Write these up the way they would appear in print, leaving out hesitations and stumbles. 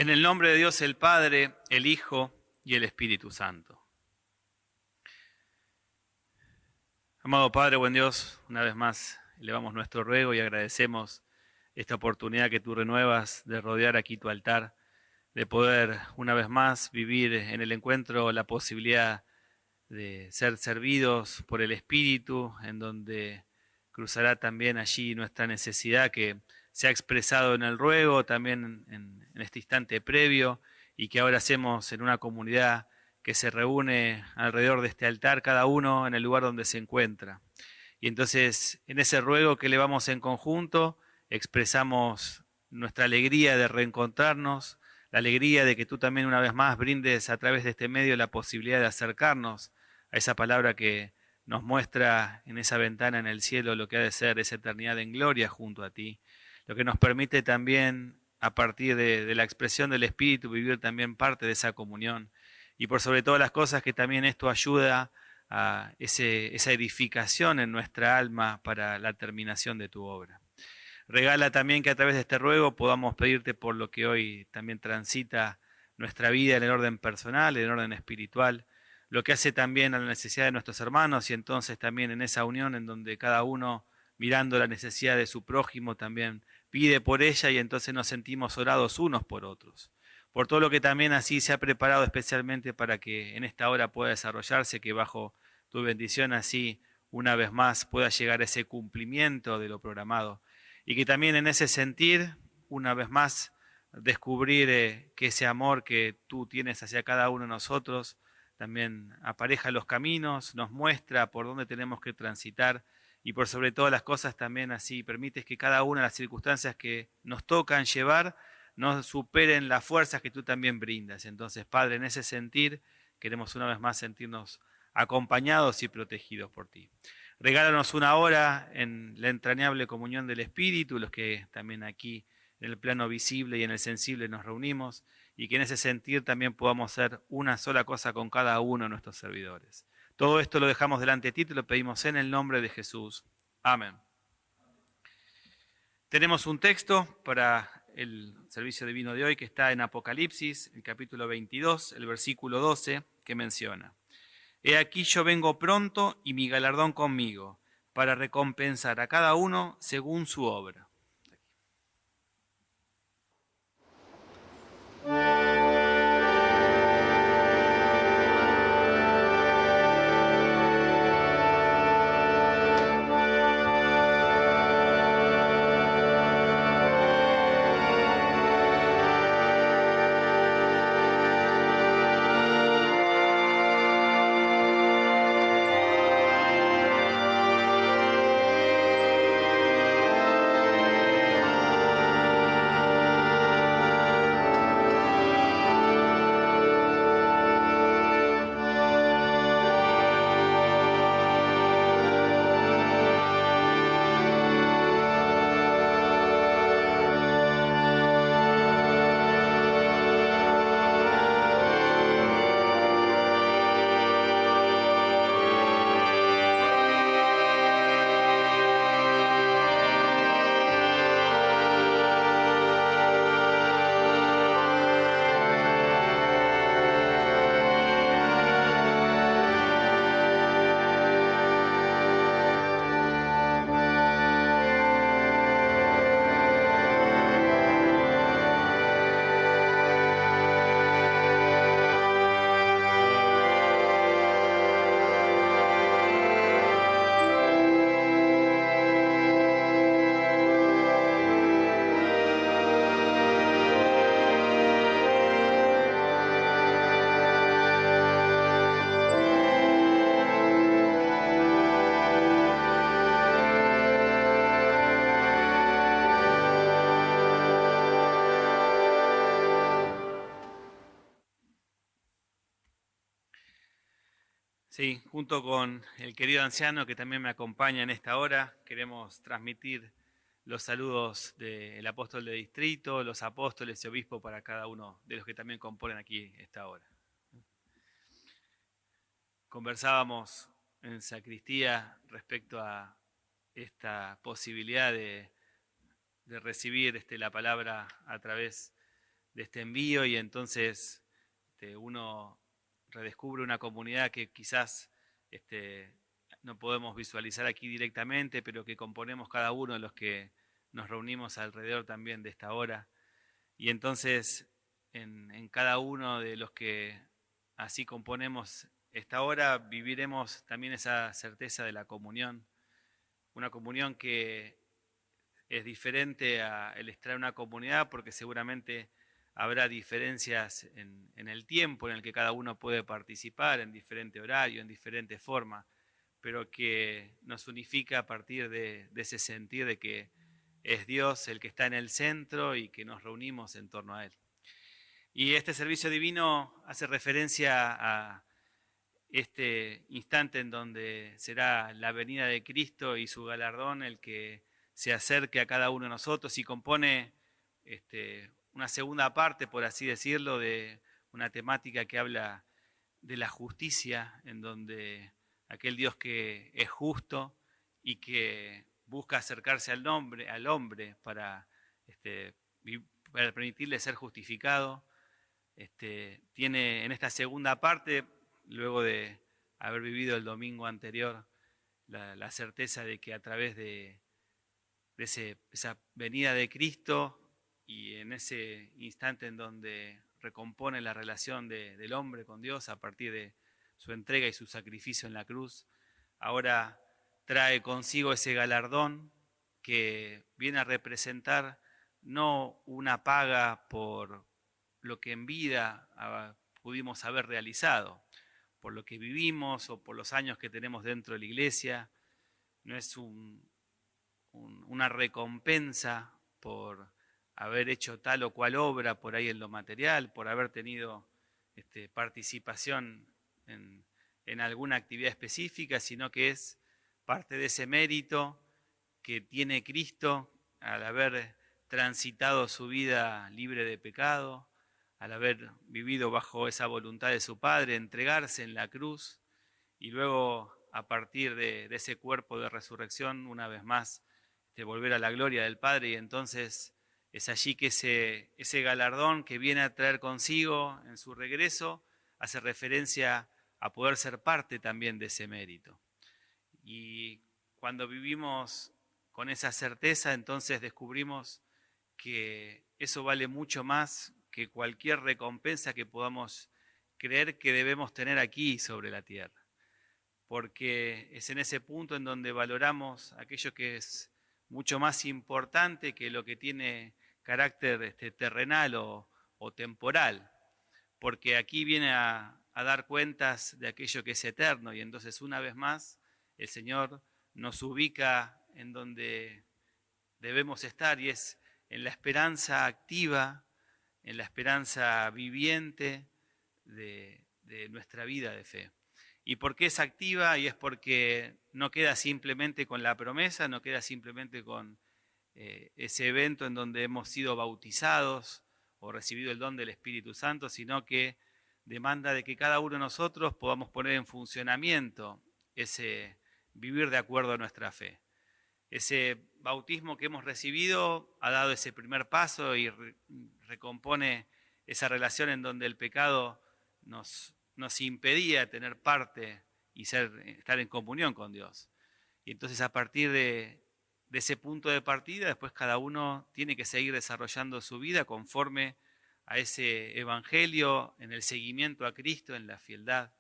En el nombre de Dios el Padre, el Hijo y el Espíritu Santo. Amado Padre, buen Dios, una vez más elevamos nuestro ruego y agradecemos esta oportunidad que tú renuevas de rodear aquí tu altar, de poder una vez más vivir en el encuentro la posibilidad de ser servidos por el Espíritu, en donde cruzará también allí nuestra necesidad que se ha expresado en el ruego, también en este instante previo, y que ahora hacemos en una comunidad que se reúne alrededor de este altar, cada uno en el lugar donde se encuentra. Y entonces, en ese ruego que elevamos en conjunto, expresamos nuestra alegría de reencontrarnos, la alegría de que tú también una vez más brindes a través de este medio la posibilidad de acercarnos a esa palabra que nos muestra en esa ventana en el cielo lo que ha de ser esa eternidad en gloria junto a ti, lo que nos permite también a partir de la expresión del Espíritu vivir también parte de esa comunión y por sobre todas las cosas que también esto ayuda a esa edificación en nuestra alma para la terminación de tu obra. Regala también que a través de este ruego podamos pedirte por lo que hoy también transita nuestra vida en el orden personal, en el orden espiritual, lo que hace también a la necesidad de nuestros hermanos y entonces también en esa unión en donde cada uno, mirando la necesidad de su prójimo, también pide por ella y entonces nos sentimos orados unos por otros. Por todo lo que también así se ha preparado especialmente para que en esta hora pueda desarrollarse, que bajo tu bendición así una vez más pueda llegar a ese cumplimiento de lo programado. Y que también en ese sentir, una vez más, descubrir que ese amor que tú tienes hacia cada uno de nosotros también apareja los caminos, nos muestra por dónde tenemos que transitar y por sobre todas las cosas también así permites que cada una de las circunstancias que nos tocan llevar nos superen las fuerzas que tú también brindas. Entonces, Padre, en ese sentir queremos una vez más sentirnos acompañados y protegidos por ti. Regálanos una hora en la entrañable comunión del Espíritu, los que también aquí en el plano visible y en el sensible nos reunimos, y que en ese sentir también podamos ser una sola cosa con cada uno de nuestros servidores. Todo esto lo dejamos delante de ti, te lo pedimos en el nombre de Jesús. Amén. Tenemos un texto para el servicio divino de hoy que está en Apocalipsis, el capítulo 22, el versículo 12, que menciona: He aquí yo vengo pronto y mi galardón conmigo, para recompensar a cada uno según su obra. Sí, junto con el querido anciano que también me acompaña en esta hora, queremos transmitir los saludos del apóstol de distrito, los apóstoles y obispos para cada uno de los que también componen aquí esta hora. Conversábamos en sacristía respecto a esta posibilidad de recibir la palabra a través este envío y entonces uno redescubre una comunidad que quizás no podemos visualizar aquí directamente, pero que componemos cada uno de los que nos reunimos alrededor también de esta hora. Y entonces en cada uno de los que así componemos esta hora viviremos también esa certeza de la comunión, una comunión que es diferente a el estar en una comunidad porque seguramente habrá diferencias en el tiempo en el que cada uno puede participar, en diferente horario, en diferente forma, pero que nos unifica a partir de ese sentir de que es Dios el que está en el centro y que nos reunimos en torno a Él. Y este servicio divino hace referencia a este instante en donde será la venida de Cristo y su galardón el que se acerque a cada uno de nosotros y compone una segunda parte, por así decirlo, de una temática que habla de la justicia, en donde aquel Dios que es justo y que busca acercarse al hombre para, para permitirle ser justificado, tiene en esta segunda parte, luego de haber vivido el domingo anterior, la certeza de que a través de esa venida de Cristo y en ese instante en donde recompone la relación del hombre con Dios a partir de su entrega y su sacrificio en la cruz, ahora trae consigo ese galardón que viene a representar no una paga por lo que en vida pudimos haber realizado, por lo que vivimos o por los años que tenemos dentro de la iglesia, no es una recompensa por haber hecho tal o cual obra por ahí en lo material, por haber tenido participación en alguna actividad específica, sino que es parte de ese mérito que tiene Cristo al haber transitado su vida libre de pecado, al haber vivido bajo esa voluntad de su Padre, entregarse en la cruz y luego a partir de ese cuerpo de resurrección, una vez más, volver a la gloria del Padre. Y entonces es allí que ese galardón que viene a traer consigo en su regreso hace referencia a poder ser parte también de ese mérito. Y cuando vivimos con esa certeza, entonces descubrimos que eso vale mucho más que cualquier recompensa que podamos creer que debemos tener aquí sobre la tierra. Porque es en ese punto en donde valoramos aquello que es mucho más importante que lo que tiene carácter terrenal o temporal. Porque aquí viene a dar cuentas de aquello que es eterno y entonces una vez más el Señor nos ubica en donde debemos estar y es en la esperanza activa, en la esperanza viviente de nuestra vida de fe. ¿Y por qué es activa? Y es porque no queda simplemente con la promesa, no queda simplemente con ese evento en donde hemos sido bautizados o recibido el don del Espíritu Santo, sino que demanda de que cada uno de nosotros podamos poner en funcionamiento ese vivir de acuerdo a nuestra fe. Ese bautismo que hemos recibido ha dado ese primer paso y recompone esa relación en donde el pecado nos impedía tener parte y estar en comunión con Dios. Y entonces a partir de ese punto de partida, después cada uno tiene que seguir desarrollando su vida conforme a ese evangelio, en el seguimiento a Cristo, en la fieldad.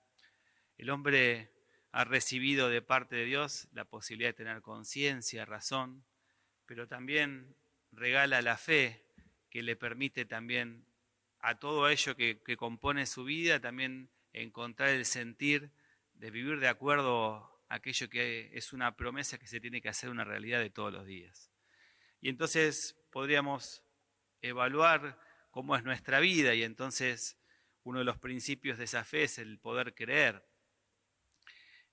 El hombre ha recibido de parte de Dios la posibilidad de tener conciencia, razón, pero también regala la fe que le permite también a todo ello que compone su vida, también encontrar el sentir de vivir de acuerdo a aquello que es una promesa que se tiene que hacer una realidad de todos los días. Y entonces podríamos evaluar cómo es nuestra vida y entonces uno de los principios de esa fe es el poder creer.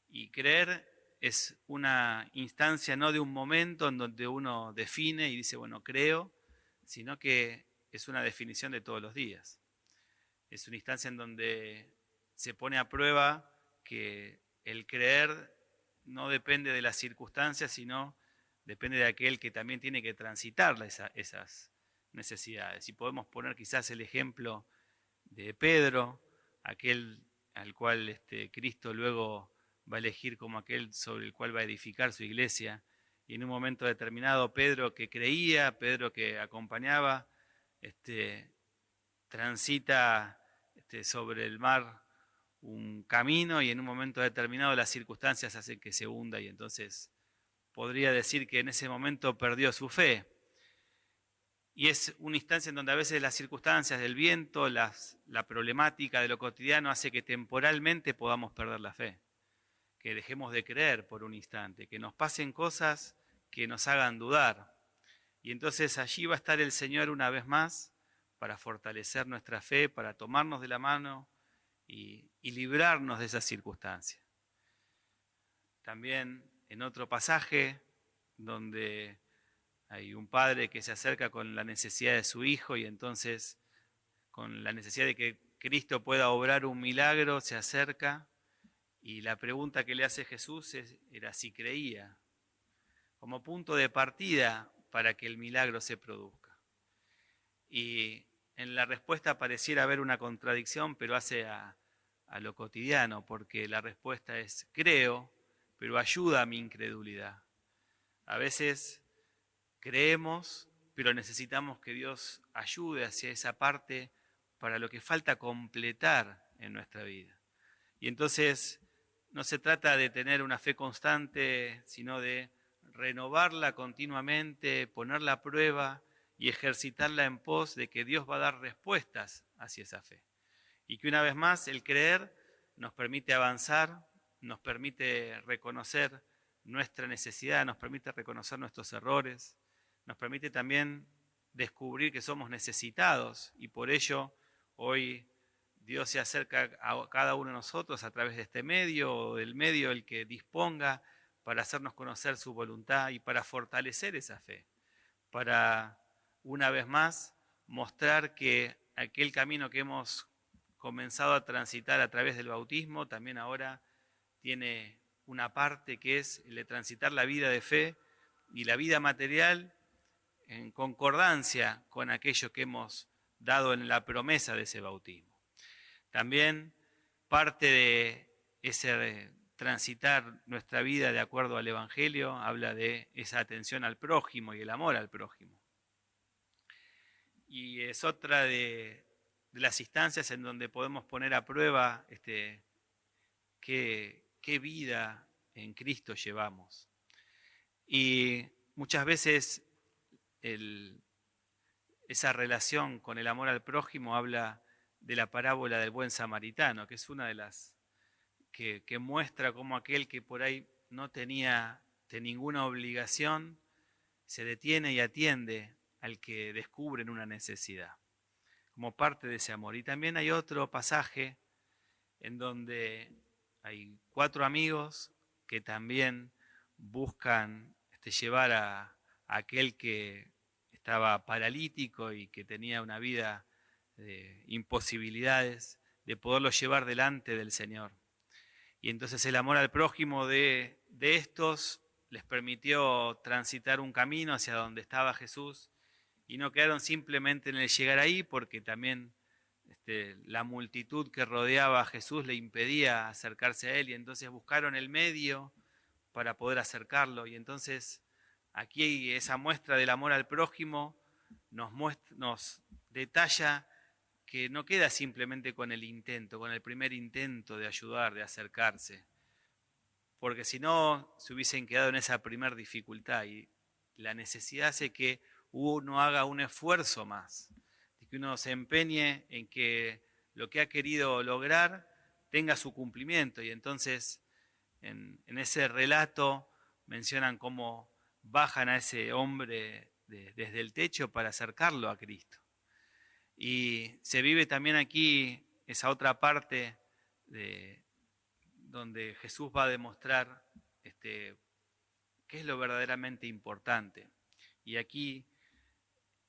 Y creer es una instancia no de un momento en donde uno define y dice, bueno, creo, sino que es una definición de todos los días. Es una instancia en donde se pone a prueba que el creer no depende de las circunstancias, sino depende de aquel que también tiene que transitar necesidades. Y podemos poner quizás el ejemplo de Pedro, aquel al cual Cristo luego va a elegir como aquel sobre el cual va a edificar su iglesia. Y en un momento determinado, Pedro que creía, Pedro que acompañaba, transita sobre el mar un camino y en un momento determinado las circunstancias hacen que se hunda y entonces podría decir que en ese momento perdió su fe. Y es una instancia en donde a veces las circunstancias del viento, la problemática de lo cotidiano hace que temporalmente podamos perder la fe, que dejemos de creer por un instante, que nos pasen cosas que nos hagan dudar. Y entonces allí va a estar el Señor una vez más para fortalecer nuestra fe, para tomarnos de la mano y librarnos de esas circunstancias. También en otro pasaje donde hay un padre que se acerca con la necesidad de su hijo y entonces con la necesidad de que Cristo pueda obrar un milagro, se acerca y la pregunta que le hace Jesús era si creía, como punto de partida para que el milagro se produzca. Y en la respuesta pareciera haber una contradicción, pero hace a lo cotidiano, porque la respuesta es creo, pero ayuda a mi incredulidad. A veces creemos, pero necesitamos que Dios ayude hacia esa parte para lo que falta completar en nuestra vida. Y entonces no se trata de tener una fe constante, sino de renovarla continuamente, ponerla a prueba y ejercitarla en pos de que Dios va a dar respuestas hacia esa fe. Y que una vez más el creer nos permite avanzar, nos permite reconocer nuestra necesidad, nos permite reconocer nuestros errores, nos permite también descubrir que somos necesitados y por ello hoy Dios se acerca a cada uno de nosotros a través de este medio o del medio el que disponga para hacernos conocer su voluntad y para fortalecer esa fe, para una vez más mostrar que aquel camino que hemos comenzado a transitar a través del bautismo también ahora tiene una parte que es el de transitar la vida de fe y la vida material en concordancia con aquello que hemos dado en la promesa de ese bautismo. También parte de ese transitar nuestra vida de acuerdo al Evangelio habla de esa atención al prójimo y el amor al prójimo. Y es otra de las instancias en donde podemos poner a prueba qué vida en Cristo llevamos. Y muchas veces esa relación con el amor al prójimo habla de la parábola del buen samaritano, que es una de las que muestra cómo aquel que por ahí no tenía ninguna obligación se detiene y atiende al que descubre en una necesidad, como parte de ese amor. Y también hay otro pasaje en donde hay 4 amigos que también buscan llevar a aquel que estaba paralítico y que tenía una vida de imposibilidades, de poderlo llevar delante del Señor. Y entonces el amor al prójimo de estos les permitió transitar un camino hacia donde estaba Jesús y no quedaron simplemente en el llegar ahí porque también la multitud que rodeaba a Jesús le impedía acercarse a él y entonces buscaron el medio para poder acercarlo. Y entonces aquí esa muestra del amor al prójimo nos detalla que no queda simplemente con el intento, con el primer intento de ayudar, de acercarse, porque si no se hubiesen quedado en esa primera dificultad y la necesidad hace que uno haga un esfuerzo más, de que uno se empeñe en que lo que ha querido lograr tenga su cumplimiento y entonces en ese relato mencionan cómo bajan a ese hombre desde el techo para acercarlo a Cristo. Y se vive también aquí esa otra parte donde Jesús va a demostrar qué es lo verdaderamente importante. Y aquí,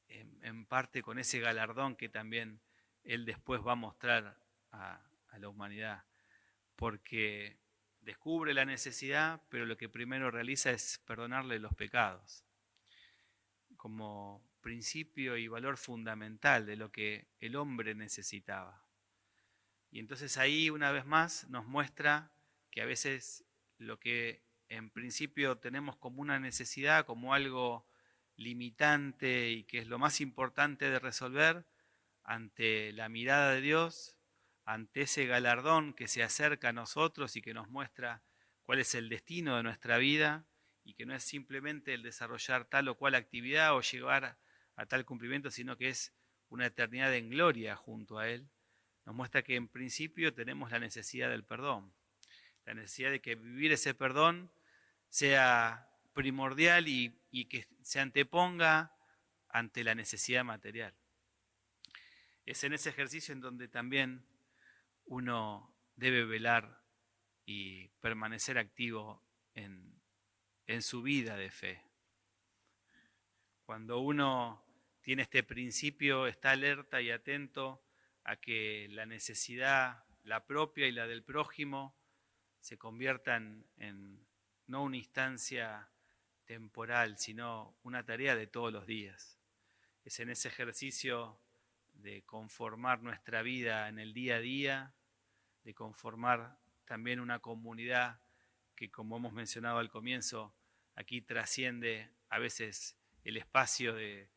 en parte con ese galardón que también Él después va a mostrar a la humanidad, porque descubre la necesidad, pero lo que primero realiza es perdonarle los pecados. Como principio y valor fundamental de lo que el hombre necesitaba. Y entonces ahí una vez más nos muestra que a veces lo que en principio tenemos como una necesidad, como algo limitante y que es lo más importante de resolver, ante la mirada de Dios, ante ese galardón que se acerca a nosotros y que nos muestra cuál es el destino de nuestra vida y que no es simplemente el desarrollar tal o cual actividad o llegar a tal cumplimiento, sino que es una eternidad en gloria junto a Él, nos muestra que en principio tenemos la necesidad del perdón, la necesidad de que vivir ese perdón sea primordial y que se anteponga ante la necesidad material. Es en ese ejercicio en donde también uno debe velar y permanecer activo en su vida de fe. Cuando uno tiene este principio, está alerta y atento a que la necesidad, la propia y la del prójimo, se conviertan en no una instancia temporal, sino una tarea de todos los días. Es en ese ejercicio de conformar nuestra vida en el día a día, de conformar también una comunidad que, como hemos mencionado al comienzo, aquí trasciende a veces el espacio de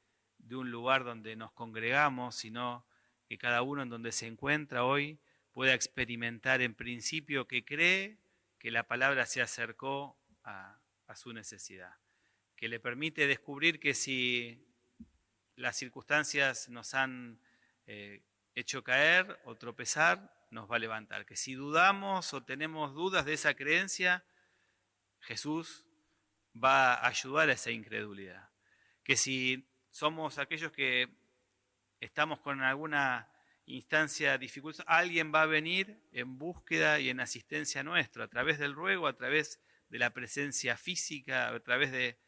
un lugar donde nos congregamos, sino que cada uno en donde se encuentra hoy pueda experimentar en principio que cree que la palabra se acercó a su necesidad, que le permite descubrir que si las circunstancias nos han hecho caer o tropezar, nos va a levantar. Que si dudamos o tenemos dudas de esa creencia, Jesús va a ayudar a esa incredulidad. Que si somos aquellos que estamos con alguna instancia dificultosa, alguien va a venir en búsqueda y en asistencia nuestra, a través del ruego, a través de la presencia física, a través de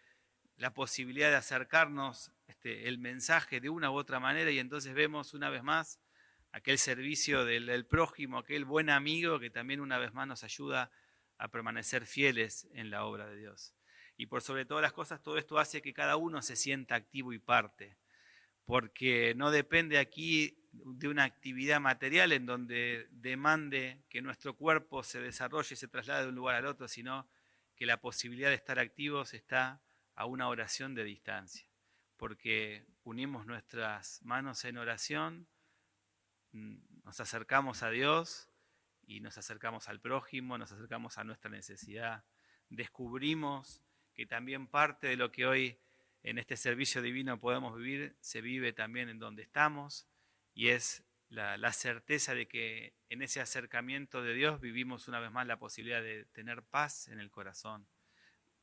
la posibilidad de acercarnos el mensaje de una u otra manera, y entonces vemos una vez más aquel servicio del prójimo, aquel buen amigo que también una vez más nos ayuda a permanecer fieles en la obra de Dios. Y por sobre todas las cosas, todo esto hace que cada uno se sienta activo y parte, porque no depende aquí de una actividad material en donde demande que nuestro cuerpo se desarrolle y se traslade de un lugar al otro, sino que la posibilidad de estar activos está a una oración de distancia, porque unimos nuestras manos en oración, nos acercamos a Dios y nos acercamos al prójimo, nos acercamos a nuestra necesidad, descubrimos que también parte de lo que hoy en este servicio divino podemos vivir, se vive también en donde estamos, y es la certeza de que en ese acercamiento de Dios vivimos una vez más la posibilidad de tener paz en el corazón,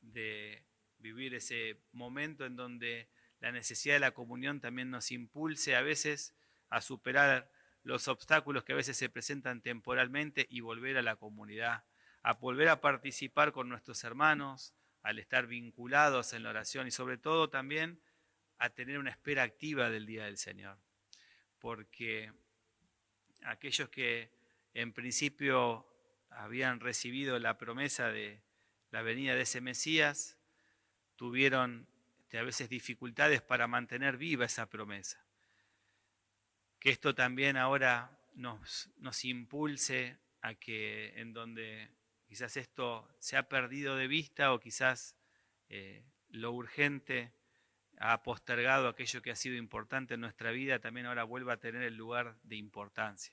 de vivir ese momento en donde la necesidad de la comunión también nos impulse a veces a superar los obstáculos que a veces se presentan temporalmente y volver a la comunidad, a volver a participar con nuestros hermanos, al estar vinculados en la oración y sobre todo también a tener una espera activa del día del Señor. Porque aquellos que en principio habían recibido la promesa de la venida de ese Mesías, tuvieron a veces dificultades para mantener viva esa promesa. Que esto también ahora nos impulse a que en donde quizás esto se ha perdido de vista o quizás lo urgente ha postergado aquello que ha sido importante en nuestra vida, también ahora vuelva a tener el lugar de importancia.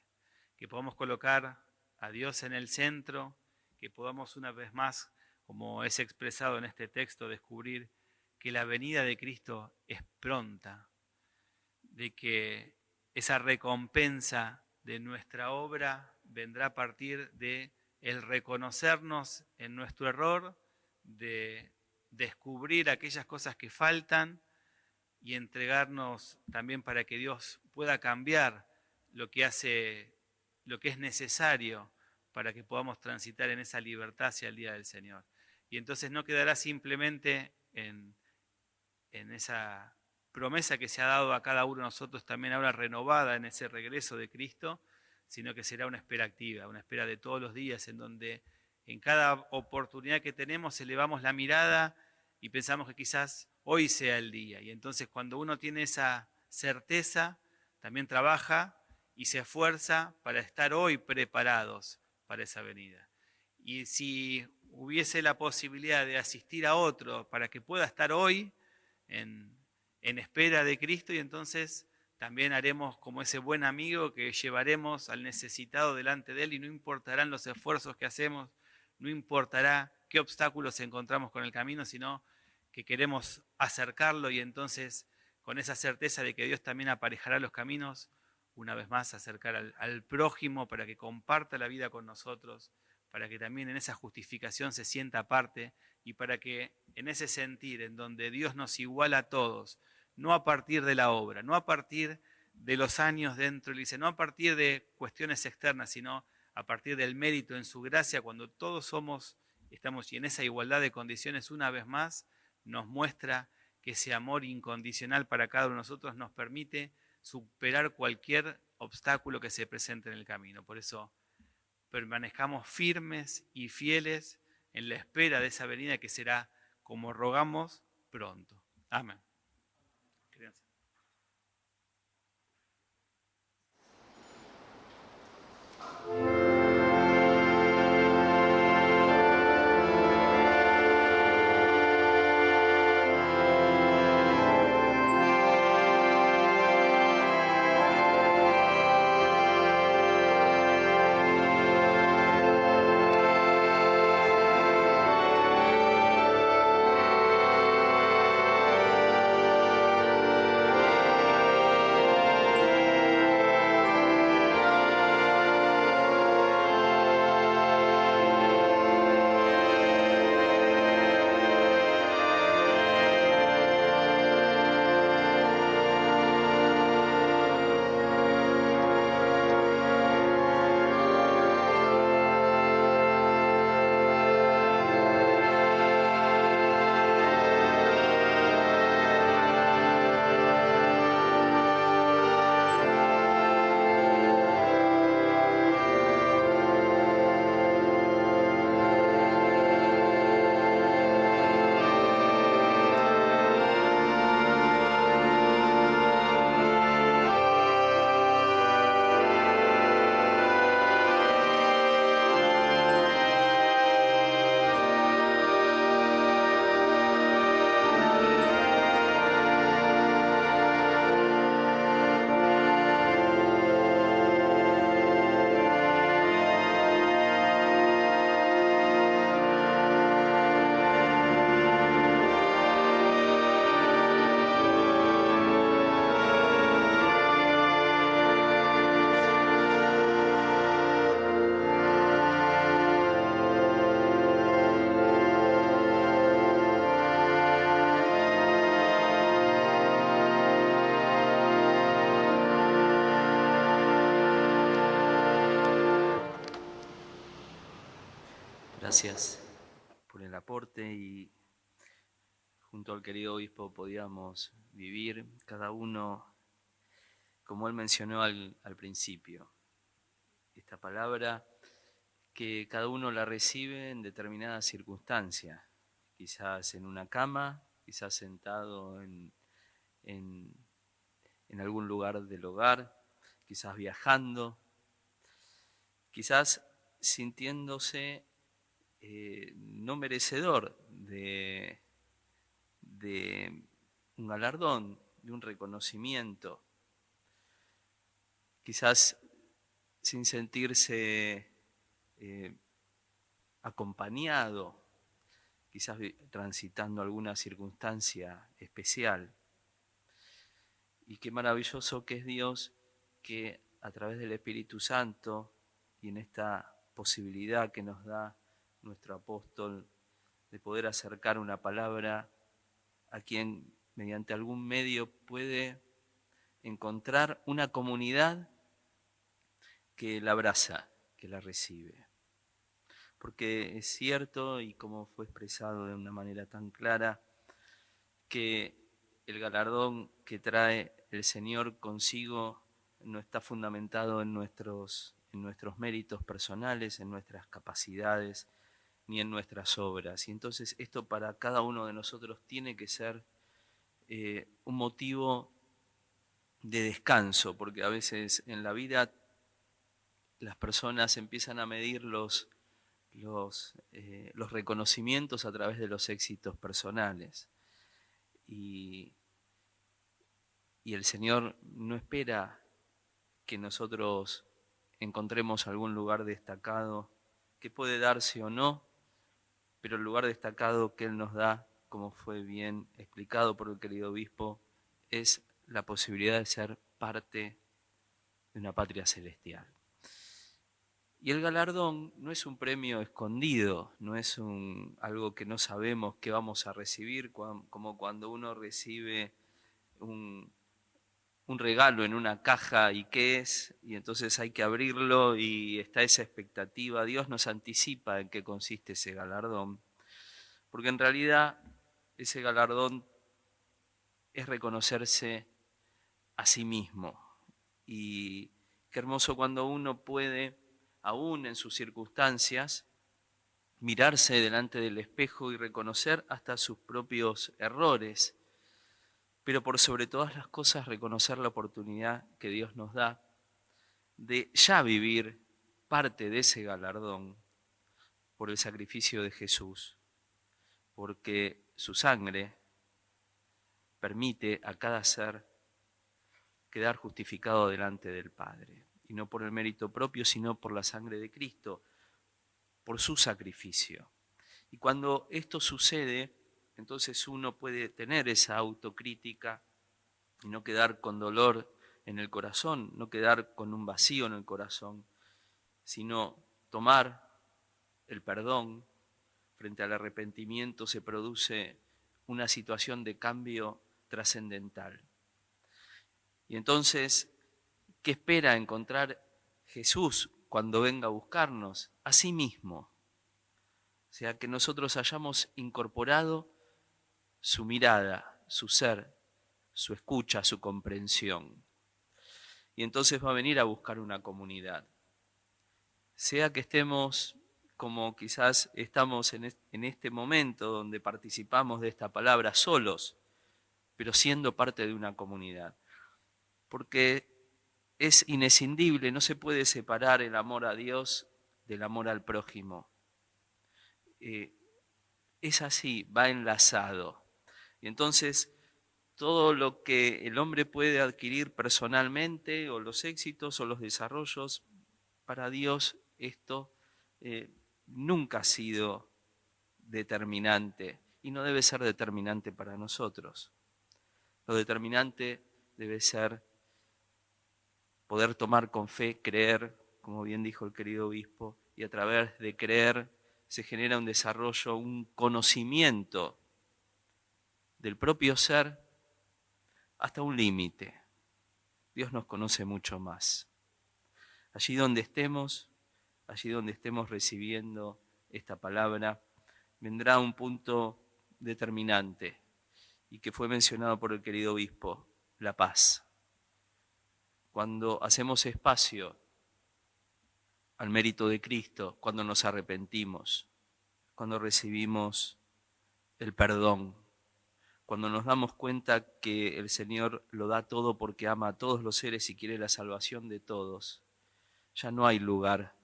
Que podamos colocar a Dios en el centro, que podamos una vez más, como es expresado en este texto, descubrir que la venida de Cristo es pronta, de que esa recompensa de nuestra obra vendrá a partir de el reconocernos en nuestro error, de descubrir aquellas cosas que faltan y entregarnos también para que Dios pueda cambiar lo que es necesario para que podamos transitar en esa libertad hacia el día del Señor. Y entonces no quedará simplemente en esa promesa que se ha dado a cada uno de nosotros también ahora renovada en ese regreso de Cristo, sino que será una espera activa, una espera de todos los días en donde en cada oportunidad que tenemos elevamos la mirada y pensamos que quizás hoy sea el día. Y entonces cuando uno tiene esa certeza, también trabaja y se esfuerza para estar hoy preparados para esa venida. Y si hubiese la posibilidad de asistir a otro para que pueda estar hoy en, en espera de Cristo, y entonces también haremos como ese buen amigo que llevaremos al necesitado delante de Él y no importarán los esfuerzos que hacemos, no importará qué obstáculos encontramos con el camino, sino que queremos acercarlo y entonces con esa certeza de que Dios también aparejará los caminos, una vez más acercar al prójimo para que comparta la vida con nosotros, para que también en esa justificación se sienta parte y para que en ese sentir en donde Dios nos iguala a todos, no a partir de la obra, no a partir de los años dentro, dice, no a partir de cuestiones externas, sino a partir del mérito en su gracia, cuando todos estamos y en esa igualdad de condiciones una vez más, nos muestra que ese amor incondicional para cada uno de nosotros nos permite superar cualquier obstáculo que se presente en el camino. Por eso permanezcamos firmes y fieles en la espera de esa venida que será, como rogamos, pronto. Amén. Gracias por el aporte y junto al querido obispo podíamos vivir cada uno, como él mencionó al principio, esta palabra que cada uno la recibe en determinadas circunstancias, quizás en una cama, quizás sentado en algún lugar del hogar, quizás viajando, quizás sintiéndose no merecedor de un galardón, de un reconocimiento, quizás sin sentirse acompañado, quizás transitando alguna circunstancia especial. Y qué maravilloso que es Dios, que a través del Espíritu Santo y en esta posibilidad que nos da nuestro apóstol de poder acercar una palabra a quien mediante algún medio puede encontrar una comunidad que la abraza, que la recibe. Porque es cierto, y como fue expresado de una manera tan clara, que el galardón que trae el Señor consigo no está fundamentado en nuestros méritos personales, en nuestras capacidades, ni en nuestras obras. Y entonces esto para cada uno de nosotros tiene que ser un motivo de descanso, porque a veces en la vida las personas empiezan a medir los reconocimientos a través de los éxitos personales. Y el Señor no espera que nosotros encontremos algún lugar destacado, que puede darse o no, pero el lugar destacado que Él nos da, como fue bien explicado por el querido obispo, es la posibilidad de ser parte de una patria celestial. Y el galardón no es un premio escondido, no es algo que no sabemos que vamos a recibir, como cuando uno recibe un regalo en una caja y qué es, y entonces hay que abrirlo y está esa expectativa. Dios nos anticipa en qué consiste ese galardón, porque en realidad ese galardón es reconocerse a sí mismo. Y qué hermoso cuando uno puede, aún en sus circunstancias, mirarse delante del espejo y reconocer hasta sus propios errores, pero por sobre todas las cosas reconocer la oportunidad que Dios nos da de ya vivir parte de ese galardón por el sacrificio de Jesús, porque su sangre permite a cada ser quedar justificado delante del Padre, y no por el mérito propio, sino por la sangre de Cristo, por su sacrificio. Y cuando esto sucede, entonces uno puede tener esa autocrítica y no quedar con dolor en el corazón, no quedar con un vacío en el corazón, sino tomar el perdón. Frente al arrepentimiento se produce una situación de cambio trascendental. Y entonces, ¿qué espera encontrar Jesús cuando venga a buscarnos? A sí mismo. O sea, que nosotros hayamos incorporado su mirada, su ser, su escucha, su comprensión. Y entonces va a venir a buscar una comunidad. Sea que estemos como quizás estamos en este momento donde participamos de esta palabra solos, pero siendo parte de una comunidad. Porque es inescindible, no se puede separar el amor a Dios del amor al prójimo. Es así, va enlazado. Y entonces todo lo que el hombre puede adquirir personalmente, o los éxitos o los desarrollos, para Dios esto nunca ha sido determinante y no debe ser determinante para nosotros. Lo determinante debe ser poder tomar con fe, creer, como bien dijo el querido obispo, y a través de creer se genera un desarrollo, un conocimiento del propio ser hasta un límite. Dios nos conoce mucho más. Allí donde estemos recibiendo esta palabra, vendrá un punto determinante y que fue mencionado por el querido obispo, la paz. Cuando hacemos espacio al mérito de Cristo, cuando nos arrepentimos, cuando recibimos el perdón, cuando nos damos cuenta que el Señor lo da todo porque ama a todos los seres y quiere la salvación de todos, ya no hay lugar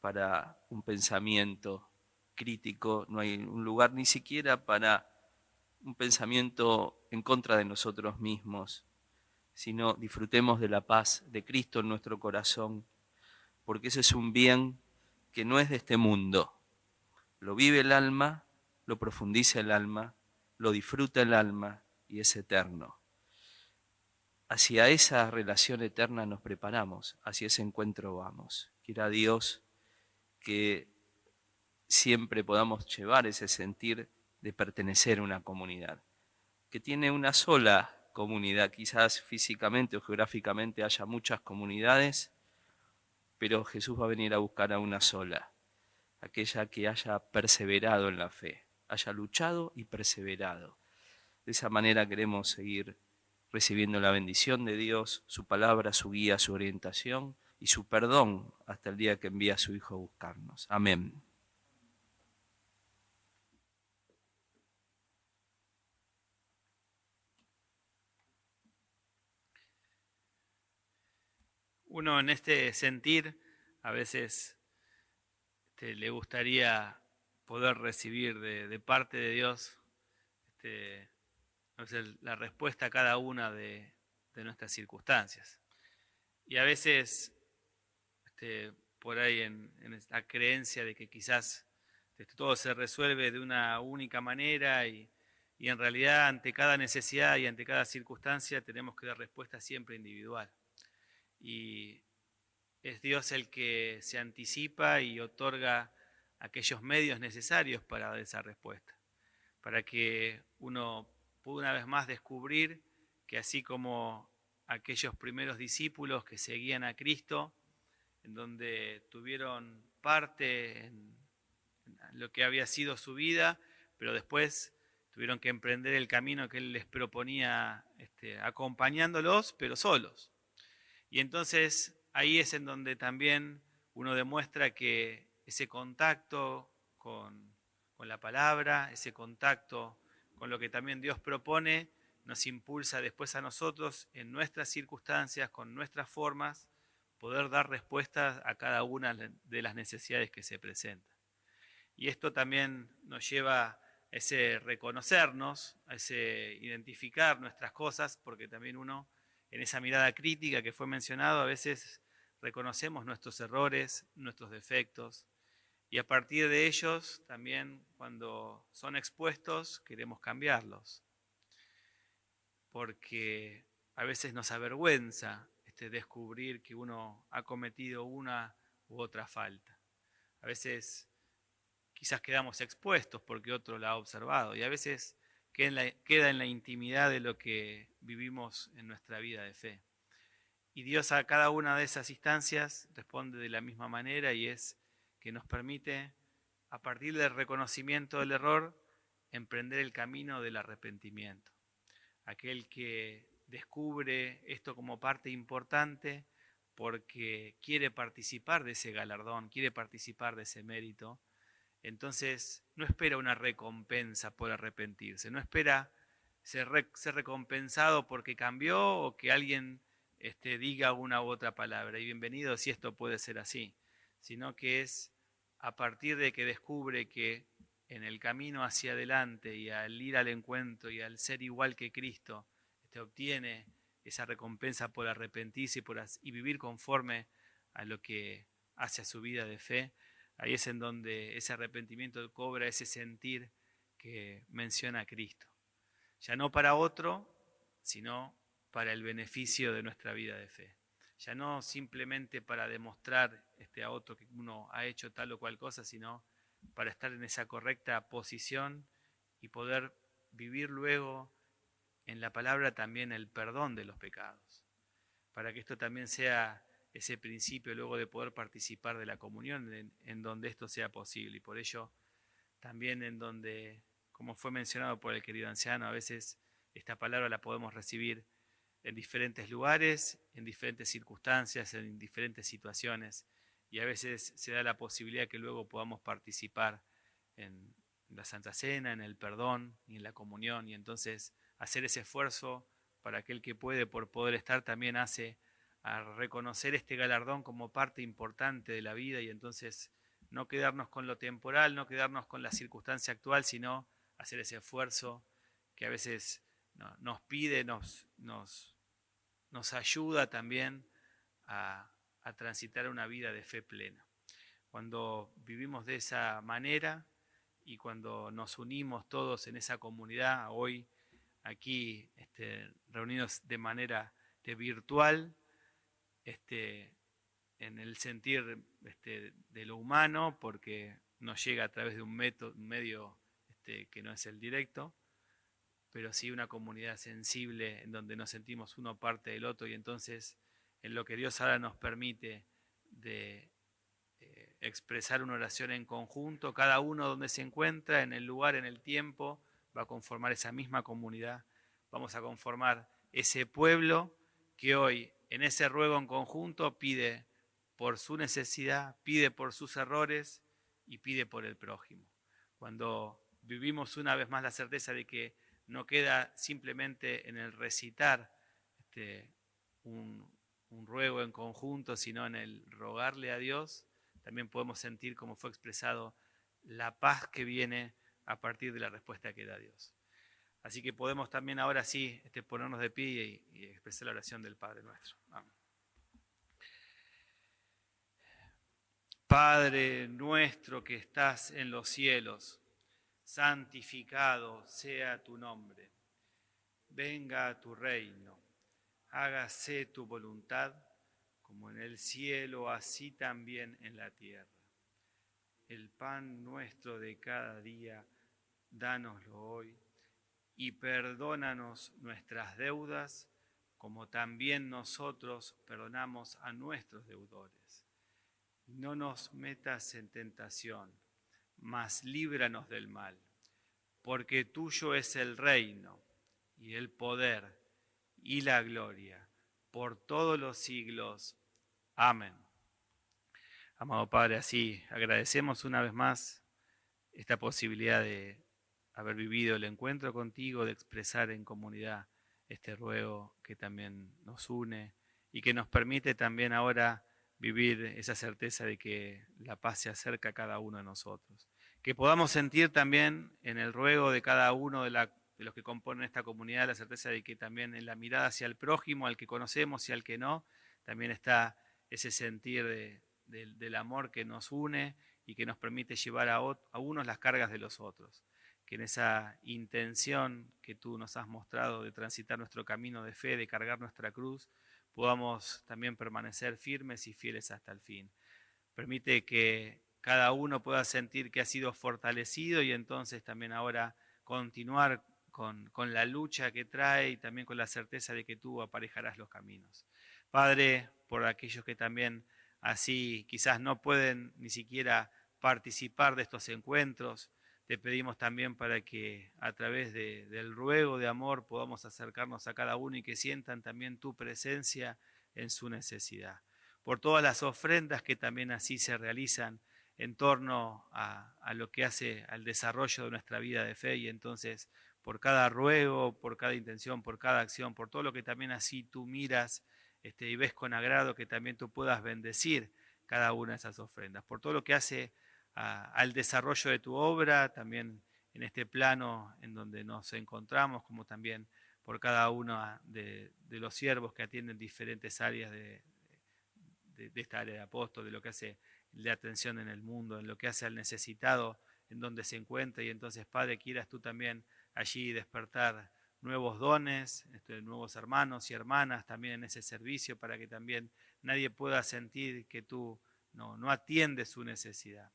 para un pensamiento crítico, no hay un lugar ni siquiera para un pensamiento en contra de nosotros mismos, sino disfrutemos de la paz de Cristo en nuestro corazón, porque ese es un bien que no es de este mundo. Lo vive el alma, lo profundiza el alma, lo disfruta el alma y es eterno. Hacia esa relación eterna nos preparamos, hacia ese encuentro vamos. Quiera Dios que siempre podamos llevar ese sentir de pertenecer a una comunidad, que tiene una sola comunidad, quizás físicamente o geográficamente haya muchas comunidades, pero Jesús va a venir a buscar a una sola, aquella que haya perseverado en la fe, haya luchado y perseverado. De esa manera queremos seguir recibiendo la bendición de Dios, su palabra, su guía, su orientación y su perdón hasta el día que envía a su Hijo a buscarnos. Amén. Uno en este sentir a veces le gustaría poder recibir de parte de Dios a veces la respuesta a cada una de nuestras circunstancias. Y a veces por ahí en esta creencia de que quizás todo se resuelve de una única manera y en realidad ante cada necesidad y ante cada circunstancia tenemos que dar respuesta siempre individual. Y es Dios el que se anticipa y otorga aquellos medios necesarios para dar esa respuesta, para que uno pueda una vez más descubrir que así como aquellos primeros discípulos que seguían a Cristo, en donde tuvieron parte en lo que había sido su vida, pero después tuvieron que emprender el camino que Él les proponía, acompañándolos, pero solos. Y entonces ahí es en donde también uno demuestra que ese contacto con la palabra, ese contacto con lo que también Dios propone, nos impulsa después a nosotros en nuestras circunstancias, con nuestras formas, poder dar respuestas a cada una de las necesidades que se presentan. Y esto también nos lleva a ese reconocernos, a ese identificar nuestras cosas, porque también uno, en esa mirada crítica que fue mencionado, a veces reconocemos nuestros errores, nuestros defectos, y a partir de ellos también cuando son expuestos queremos cambiarlos, porque a veces nos avergüenza descubrir que uno ha cometido una u otra falta. A veces quizás quedamos expuestos porque otro la ha observado y a veces queda en la intimidad de lo que vivimos en nuestra vida de fe. Y Dios a cada una de esas instancias responde de la misma manera y es que nos permite, a partir del reconocimiento del error, emprender el camino del arrepentimiento. Aquel que descubre esto como parte importante porque quiere participar de ese galardón, quiere participar de ese mérito, entonces no espera una recompensa por arrepentirse, no espera ser recompensado porque cambió o que alguien diga una u otra palabra. Y bienvenido si esto puede ser así, sino que es a partir de que descubre que en el camino hacia adelante y al ir al encuentro y al ser igual que Cristo, obtiene esa recompensa por arrepentirse y vivir conforme a lo que hace a su vida de fe. Ahí es en donde ese arrepentimiento cobra ese sentir que menciona Cristo. Ya no para otro, sino para el beneficio de nuestra vida de fe. Ya no simplemente para demostrar a otro que uno ha hecho tal o cual cosa, sino para estar en esa correcta posición y poder vivir luego en la palabra también el perdón de los pecados. Para que esto también sea ese principio luego de poder participar de la comunión en donde esto sea posible. Y por ello también en donde, como fue mencionado por el querido anciano, a veces esta palabra la podemos recibir en diferentes lugares, en diferentes circunstancias, en diferentes situaciones. Y a veces se da la posibilidad que luego podamos participar en la Santa Cena, en el perdón y en la comunión. Y entonces hacer ese esfuerzo para aquel que puede por poder estar también hace a reconocer este galardón como parte importante de la vida y entonces no quedarnos con lo temporal, no quedarnos con la circunstancia actual, sino hacer ese esfuerzo que a veces nos pide, nos ayuda también a transitar una vida de fe plena. Cuando vivimos de esa manera y cuando nos unimos todos en esa comunidad, hoy aquí reunidos de manera virtual, en el sentir de lo humano, porque nos llega a través de un medio que no es el directo, pero sí una comunidad sensible en donde nos sentimos uno parte del otro y entonces en lo que Dios ahora nos permite de expresar una oración en conjunto, cada uno donde se encuentra, en el lugar, en el tiempo, va a conformar esa misma comunidad, vamos a conformar ese pueblo que hoy en ese ruego en conjunto pide por su necesidad, pide por sus errores y pide por el prójimo. Cuando vivimos una vez más la certeza de que no queda simplemente en el recitar un un ruego en conjunto, sino en el rogarle a Dios, también podemos sentir, como fue expresado, la paz que viene a partir de la respuesta que da Dios. Así que podemos también ahora sí ponernos de pie y expresar la oración del Padre nuestro. Amén. Padre nuestro que estás en los cielos, santificado sea tu nombre. Venga a tu reino, hágase tu voluntad, como en el cielo, así también en la tierra. El pan nuestro de cada día, dánoslo hoy, y perdónanos nuestras deudas, como también nosotros perdonamos a nuestros deudores. No nos metas en tentación, mas líbranos del mal, porque tuyo es el reino, y el poder, y la gloria, por todos los siglos. Amén. Amado Padre, así agradecemos una vez más esta posibilidad de haber vivido el encuentro contigo, de expresar en comunidad este ruego que también nos une y que nos permite también ahora vivir esa certeza de que la paz se acerca a cada uno de nosotros. Que podamos sentir también en el ruego de cada uno de los que componen esta comunidad la certeza de que también en la mirada hacia el prójimo, al que conocemos y al que no, también está ese sentir del amor que nos une y que nos permite llevar a unos las cargas de los otros. Que en esa intención que tú nos has mostrado de transitar nuestro camino de fe, de cargar nuestra cruz, podamos también permanecer firmes y fieles hasta el fin. Permite que cada uno pueda sentir que ha sido fortalecido y entonces también ahora continuar con la lucha que trae y también con la certeza de que tú aparejarás los caminos. Padre, por aquellos que también así quizás no pueden ni siquiera participar de estos encuentros, te pedimos también para que a través del ruego de amor podamos acercarnos a cada uno y que sientan también tu presencia en su necesidad. Por todas las ofrendas que también así se realizan en torno a lo que hace al desarrollo de nuestra vida de fe y entonces por cada ruego, por cada intención, por cada acción, por todo lo que también así tú miras y ves con agrado que también tú puedas bendecir cada una de esas ofrendas, por todo lo que hace al desarrollo de tu obra, también en este plano en donde nos encontramos, como también por cada uno de los siervos que atienden diferentes áreas de esta área de apóstol, de lo que hace de atención en el mundo, en lo que hace al necesitado, en donde se encuentra. Y entonces, Padre, quieras tú también allí despertar nuevos dones, nuevos hermanos y hermanas también en ese servicio, para que también nadie pueda sentir que tú no atiendes su necesidad.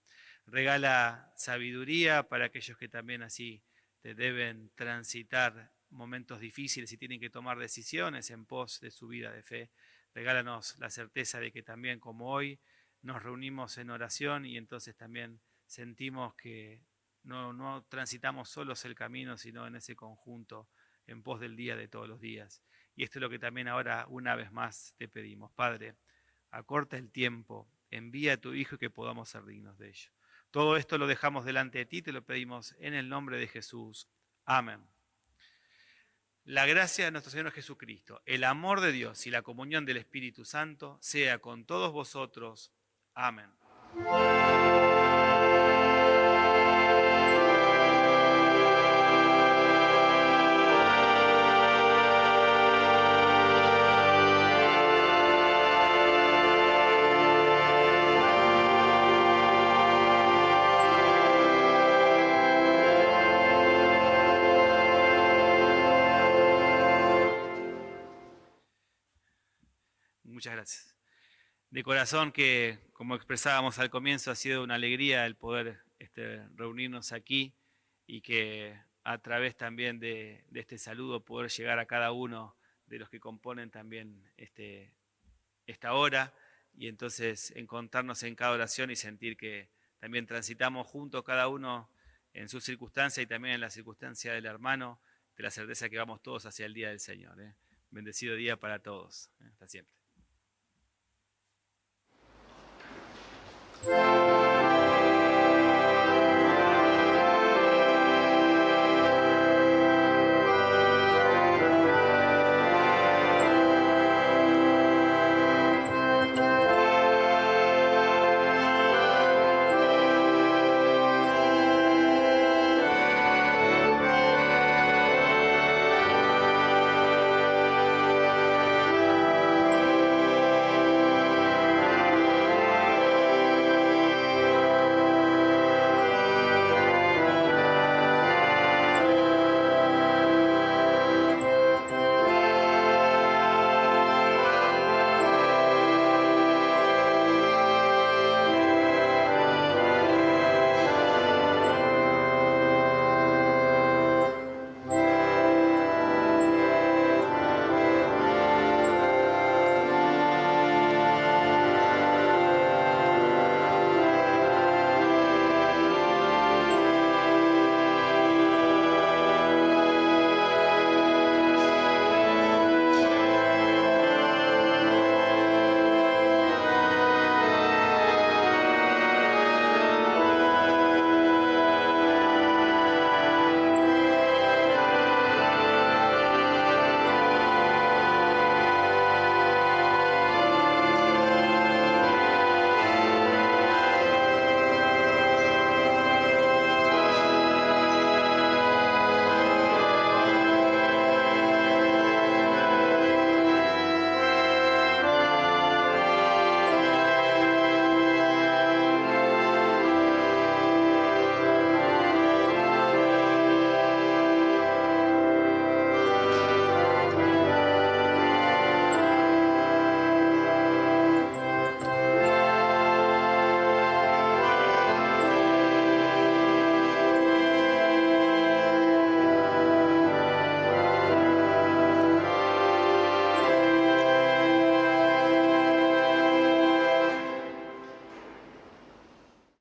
Regala sabiduría para aquellos que también así te deben transitar momentos difíciles y tienen que tomar decisiones en pos de su vida de fe. Regálanos la certeza de que también como hoy nos reunimos en oración y entonces también sentimos que no transitamos solos el camino, sino en ese conjunto en pos del día de todos los días. Y esto es lo que también ahora una vez más te pedimos. Padre, acorta el tiempo, envía a tu Hijo y que podamos ser dignos de ello. Todo esto lo dejamos delante de ti, te lo pedimos en el nombre de Jesús. Amén. La gracia de nuestro Señor Jesucristo, el amor de Dios y la comunión del Espíritu Santo sea con todos vosotros. Amén. Muchas gracias. De corazón que, como expresábamos al comienzo, ha sido una alegría el poder reunirnos aquí y que a través también de este saludo poder llegar a cada uno de los que componen también esta hora y entonces encontrarnos en cada oración y sentir que también transitamos juntos cada uno en su circunstancia y también en la circunstancia del hermano, de la certeza que vamos todos hacia el día del Señor. Bendecido día para todos. Hasta siempre.